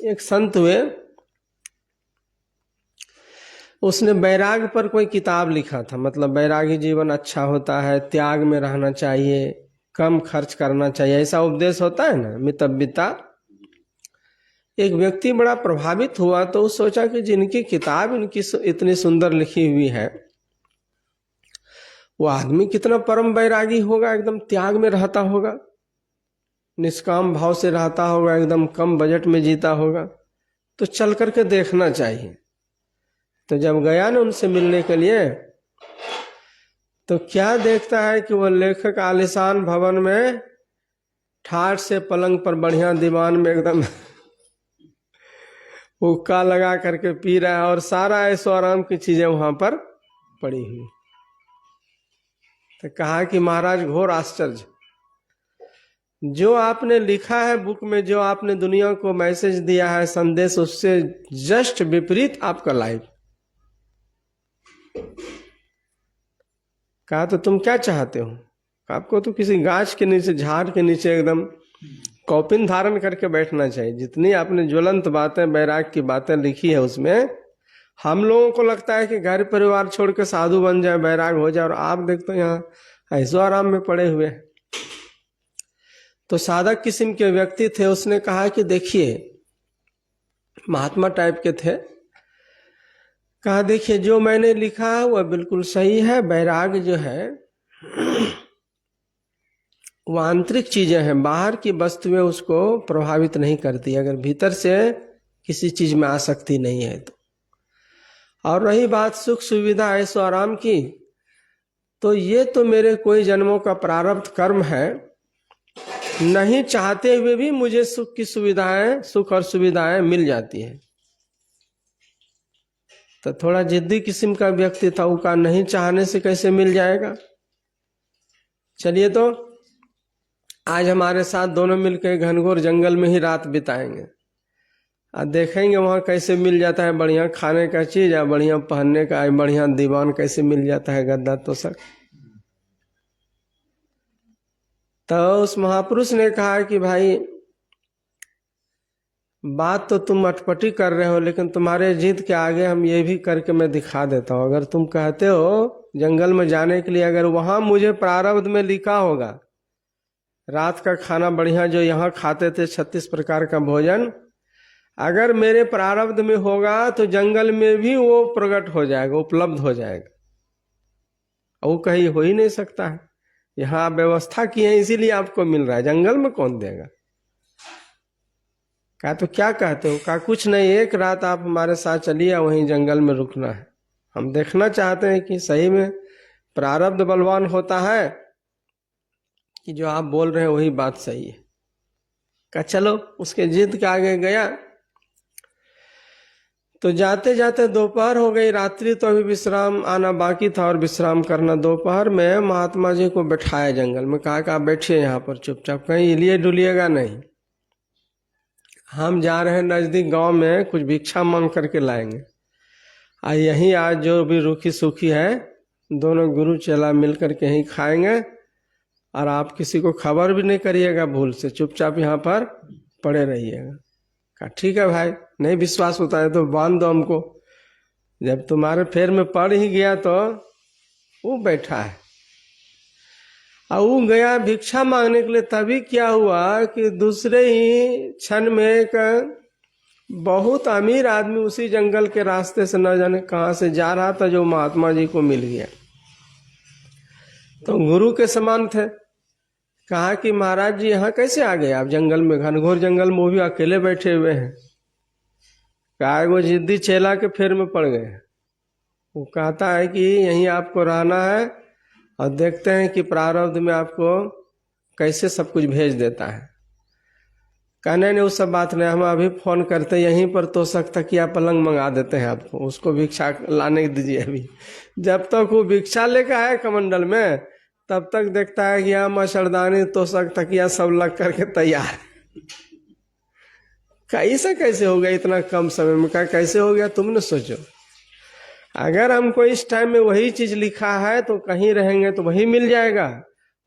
एक संत हुए, उसने वैराग पर कोई किताब लिखा था। मतलब वैरागी जीवन अच्छा होता है, त्याग में रहना चाहिए, कम खर्च करना चाहिए, ऐसा उपदेश होता है ना, मितव्यता। एक व्यक्ति बड़ा प्रभावित हुआ तो वो सोचा कि जिनकी किताब इनकी इतनी सुंदर लिखी हुई है, वो आदमी कितना परम वैरागी होगा, एकदम त्याग में रहता होगा, निष्काम भाव से रहता होगा, एकदम कम बजट में जीता होगा, तो चल करके देखना चाहिए। तो जब गया ना उनसे मिलने के लिए, तो क्या देखता है कि वो लेखक आलीशान भवन में ठाठ से पलंग पर बढ़िया दीवान में एकदम हुक्का लगा करके पी रहा है, और सारा ऐशो आराम की चीजें वहां पर पड़ी हुई। तो कहा कि महाराज घोर आश्चर्य, जो आपने लिखा है बुक में, जो आपने दुनिया को मैसेज दिया है, संदेश, उससे जस्ट विपरीत आपका लाइफ। कहा तो तुम क्या चाहते हो? आपको तो किसी गाछ के नीचे, झाड़ के नीचे एकदम कौपिन धारण करके बैठना चाहिए। जितनी आपने ज्वलंत बातें, वैराग की बातें लिखी है उसमें, हम लोगों को लगता है कि घर परिवार छोड़ के साधु बन जाए, वैराग हो जाए, और आप देखते हो यहाँ ऐसो आराम में पड़े हुए। तो साधक किस्म के व्यक्ति थे, उसने कहा कि देखिए, महात्मा टाइप के थे, कहा देखिए जो मैंने लिखा है वह बिल्कुल सही है। वैराग जो है वो आंतरिक चीजें हैं, बाहर की वस्तुएं उसको प्रभावित नहीं करती, अगर भीतर से किसी चीज में आसक्ति नहीं है तो। और रही बात सुख सुविधा ऐसो आराम की, तो ये तो मेरे कोई जन्मों का प्रारब्ध कर्म है, नहीं चाहते हुए भी मुझे सुख की सुविधाएं, सुख और सुविधाएं मिल जाती है। तो थोड़ा जिद्दी किस्म का व्यक्ति था, उसका नहीं चाहने से कैसे मिल जाएगा। चलिए तो आज हमारे साथ दोनों मिलकर घनघोर जंगल में ही रात बिताएंगे, और देखेंगे वहां कैसे मिल जाता है बढ़िया खाने का चीज, या बढ़िया पहनने का, बढ़िया दीवान कैसे मिल जाता है, गद्दा तो सब। तो उस महापुरुष ने कहा कि भाई बात तो तुम अटपटी कर रहे हो, लेकिन तुम्हारे जिद के आगे हम ये भी करके मैं दिखा देता हूँ। अगर तुम कहते हो जंगल में जाने के लिए, अगर वहां मुझे प्रारब्ध में लिखा होगा रात का खाना बढ़िया जो यहाँ खाते थे 36 प्रकार का भोजन, अगर मेरे प्रारब्ध में होगा तो जंगल में भी वो प्रकट हो जाएगा, उपलब्ध हो जाएगा। वो कहीं हो ही नहीं सकता है, यहाँ आप व्यवस्था की है इसीलिए आपको मिल रहा है, जंगल में कौन देगा। कहा तो क्या कहते हो? कहा कुछ नहीं, एक रात आप हमारे साथ चलिए, वहीं जंगल में रुकना है, हम देखना चाहते हैं कि सही में प्रारब्ध बलवान होता है कि जो आप बोल रहे हैं वही बात सही है। कहा चलो। उसके जिद के आगे गया। तो जाते जाते दोपहर हो गई, रात्रि तो अभी विश्राम आना बाकी था और विश्राम करना। दोपहर में महात्मा जी को बैठाया जंगल में, कहा कि आप बैठिए यहाँ पर चुपचाप, कहीं हिलिए डुलिएगा नहीं, हम जा रहे हैं नजदीक गांव में, कुछ भिक्षा मांग करके लाएंगे, और यहीं आज जो भी रूखी सूखी है दोनों गुरु चेला मिल करके यहीं खाएंगे, और आप किसी को खबर भी नहीं करिएगा भूल से, चुपचाप यहाँ पर पड़े रहिएगा। कहा ठीक है भाई, नहीं विश्वास होता है तो बांध दो हमको। जब तुम्हारे फेर में पड़ ही गया तो वो बैठा है, और वो गया भिक्षा मांगने के लिए। तभी क्या हुआ कि दूसरे ही क्षण में एक बहुत अमीर आदमी उसी जंगल के रास्ते से न जाने कहां से जा रहा था, जो महात्मा जी को मिल गया। तो गुरु के समान थे। कहा कि महाराज जी यहाँ कैसे आ गए आप जंगल में, घनघोर जंगल में, वो भी अकेले बैठे हुए हैं। कहा वो जिद्दी चेला के फेर में पड़ गए। वो कहता है कि यहीं आपको रहना है, और देखते हैं कि प्रारब्ध में आपको कैसे सब कुछ भेज देता है। कहने ने उस सब बात नहीं, हम अभी फोन करते यहीं पर तोशक तकिया पलंग मंगा देते हैं आपको, उसको भिक्षा लाने दीजिए अभी। जब तक वो भिक्षा लेकर आए कमंडल में, तब तक देखता है कि यहाँ मच्छरदानी तोशक तकिया सब लग करके तैयार। कैसे कैसे हो गया इतना कम समय में? कहा कैसे हो गया तुमने सोचो। अगर हमको इस टाइम में वही चीज लिखा है तो कहीं रहेंगे तो वही मिल जाएगा,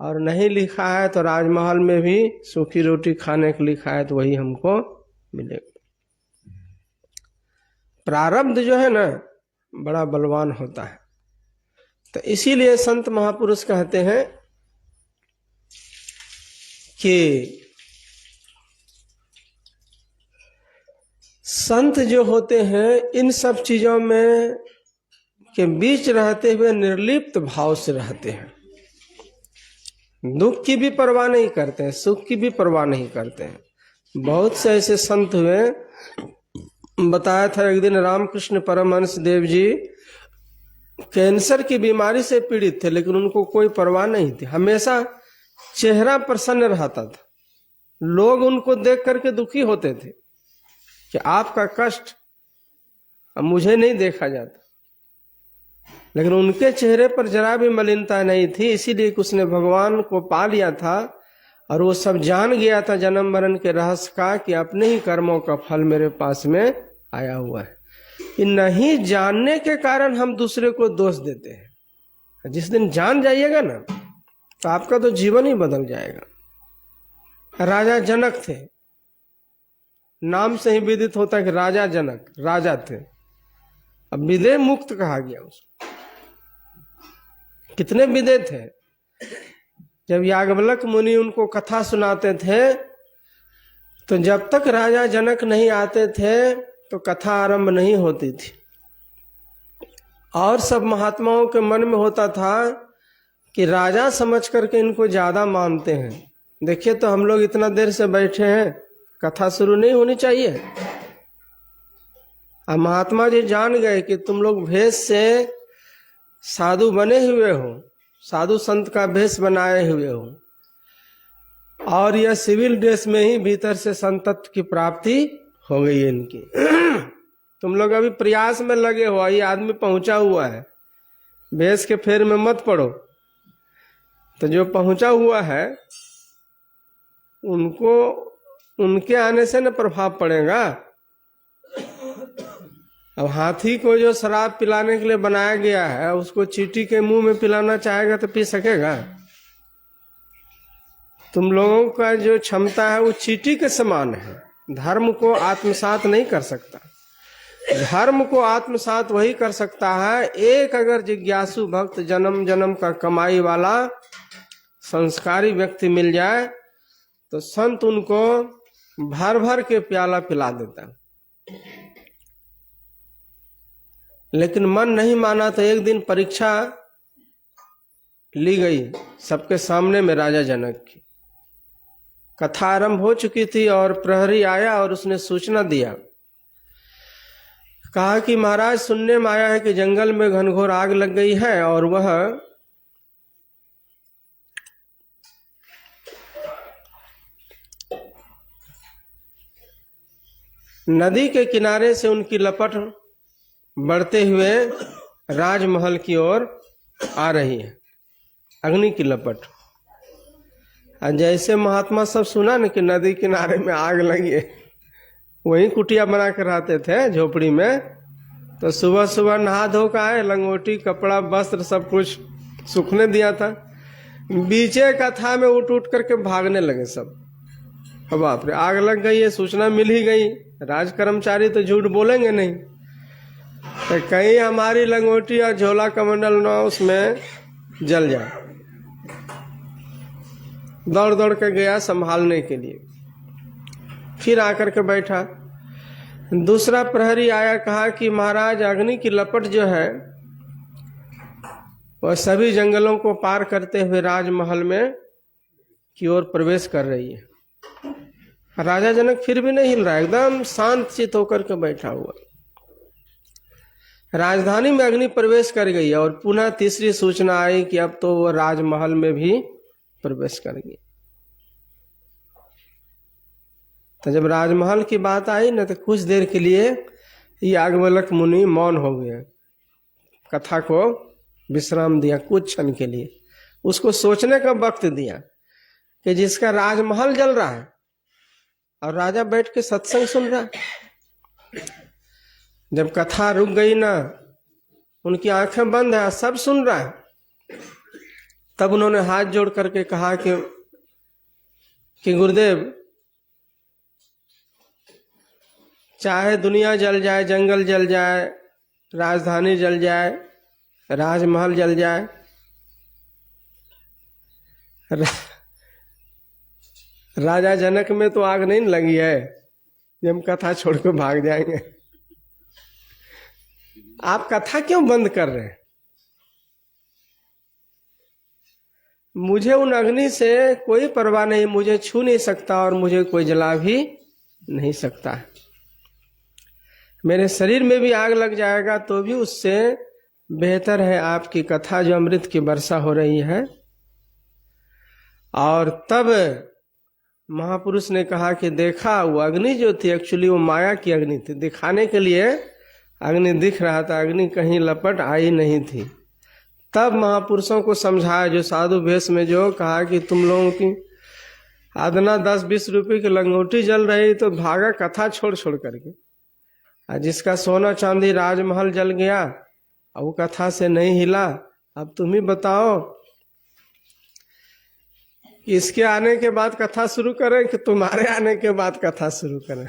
और नहीं लिखा है तो राजमहल में भी सूखी रोटी खाने को लिखा है तो वही हमको मिलेगा। प्रारब्ध जो है ना बड़ा बलवान होता है। तो इसीलिए संत महापुरुष कहते हैं कि संत जो होते हैं इन सब चीजों में के बीच रहते हुए निर्लिप्त भाव से रहते हैं, दुख की भी परवाह नहीं करते हैं, सुख की भी परवाह नहीं करते हैं। बहुत से ऐसे संत हुए, बताया था एक दिन रामकृष्ण परमहंस देव जी कैंसर की बीमारी से पीड़ित थे, लेकिन उनको कोई परवाह नहीं थी, हमेशा चेहरा प्रसन्न रहता था। लोग उनको देख करके दुखी होते थे कि आपका कष्ट अब मुझे नहीं देखा जाता, लेकिन उनके चेहरे पर जरा भी मलिनता नहीं थी। इसीलिए उसने भगवान को पा लिया था और वो सब जान गया था जन्म मरण के रहस्य का कि अपने ही कर्मों का फल मेरे पास में आया हुआ है। कि नहीं जानने के कारण हम दूसरे को दोष देते हैं। जिस दिन जान जाइएगा ना तो आपका तो जीवन ही बदल जाएगा। राजा जनक थे, नाम से ही विदित होता है कि राजा जनक राजा थे, अब विदेह मुक्त कहा गया उसको। कितने विदेह थे। जब याज्ञवल्क्य मुनि उनको कथा सुनाते थे तो जब तक राजा जनक नहीं आते थे तो कथा आरंभ नहीं होती थी। और सब महात्माओं के मन में होता था कि राजा समझ करके इनको ज्यादा मानते हैं। देखिए तो हम लोग इतना देर से बैठे हैं, कथा शुरू नहीं होनी चाहिए। अब महात्मा जी जान गए कि तुम लोग भेष से साधु बने हुए हो, साधु संत का भेष बनाए हुए हो, और यह सिविल ड्रेस में ही भीतर से संतत्व की प्राप्ति हो गई है इनकी। तुम लोग अभी प्रयास में लगे हो, ये आदमी पहुंचा हुआ है, भेष के फेर में मत पड़ो। तो जो पहुंचा हुआ है उनको उनके आने से न प्रभाव पड़ेगा। अब हाथी को जो शराब पिलाने के लिए बनाया गया है उसको चींटी के मुंह में पिलाना चाहेगा तो पी सकेगा? तुम लोगों का जो क्षमता है वो चींटी के समान है, धर्म को आत्मसात नहीं कर सकता। धर्म को आत्मसात वही कर सकता है एक अगर जिज्ञासु भक्त जन्म जन्म का कमाई वाला संस्कारी व्यक्ति मिल जाए तो संत उनको भर भर के प्याला पिला देता। लेकिन मन नहीं माना तो एक दिन परीक्षा ली गई सबके सामने में राजा जनक की। कथा आरंभ हो चुकी थी और प्रहरी आया और उसने सूचना दिया, कहा कि महाराज सुनने में आया है कि जंगल में घनघोर आग लग गई है और वह नदी के किनारे से उनकी लपट बढ़ते हुए राजमहल की ओर आ रही है, अग्नि की लपट। और जैसे महात्मा सब सुना न कि नदी किनारे में आग लगी है, वहीं कुटिया बना कर रहते थे झोपड़ी में, तो सुबह सुबह नहा धो कर आए, लंगोटी कपड़ा वस्त्र सब कुछ सूखने दिया था। बीचे कथा में उठ उठ करके भागने लगे सब। अब बाप रे, आग लग गई है, सूचना मिल ही गई, राज कर्मचारी तो झूठ बोलेंगे नहीं। तो कहीं हमारी लंगोटी और झोला कमंडल न उसमें जल जाए। दौड़ दौड़ के गया संभालने के लिए, फिर आकर के बैठा। दूसरा प्रहरी आया, कहा कि महाराज अग्नि की लपट जो है वह सभी जंगलों को पार करते हुए राजमहल में की ओर प्रवेश कर रही है। राजा जनक फिर भी नहीं हिल रहा, एकदम शांत चित होकर के बैठा हुआ। राजधानी में अग्नि प्रवेश कर गई और पुनः तीसरी सूचना आई कि अब तो वह राजमहल में भी प्रवेश कर गई। तो जब राजमहल की बात आई ना तो कुछ देर के लिए याज्ञवल्क्य मुनि मौन हो गए, कथा को विश्राम दिया कुछ क्षण के लिए, उसको सोचने का वक्त दिया कि जिसका राजमहल जल रहा है और राजा बैठ के सत्संग सुन रहा है। जब कथा रुक गई ना, उनकी आंखें बंद है, सब सुन रहा है, तब उन्होंने हाथ जोड़ करके कहा कि गुरुदेव चाहे दुनिया जल जाए, जंगल जल जाए, राजधानी जल जाए, राजमहल जल जाए, राजा जनक में तो आग नहीं लगी है कि हम कथा छोड़ के भाग जाएंगे। आप कथा क्यों बंद कर रहे हैं? मुझे उन अग्नि से कोई परवाह नहीं, मुझे छू नहीं सकता और मुझे कोई जला भी नहीं सकता। मेरे शरीर में भी आग लग जाएगा तो भी उससे बेहतर है आपकी कथा जो अमृत की वर्षा हो रही है। और तब महापुरुष ने कहा कि देखा वो अग्नि जो थी एक्चुअली वो माया की अग्नि थी, दिखाने के लिए अग्नि दिख रहा था, अग्नि कहीं लपट आई नहीं थी। तब महापुरुषों को समझाया, जो साधु वेश में जो कहा कि तुम लोगों की आदना 10-20 रुपए की लंगोटी जल रही तो भागा कथा छोड़ छोड़ करके, और जिसका सोना चांदी राजमहल जल गया और वो कथा से नहीं हिला। अब तुम ही बताओ कि इसके आने के बाद कथा शुरू करें कि तुम्हारे आने के बाद कथा शुरू करें।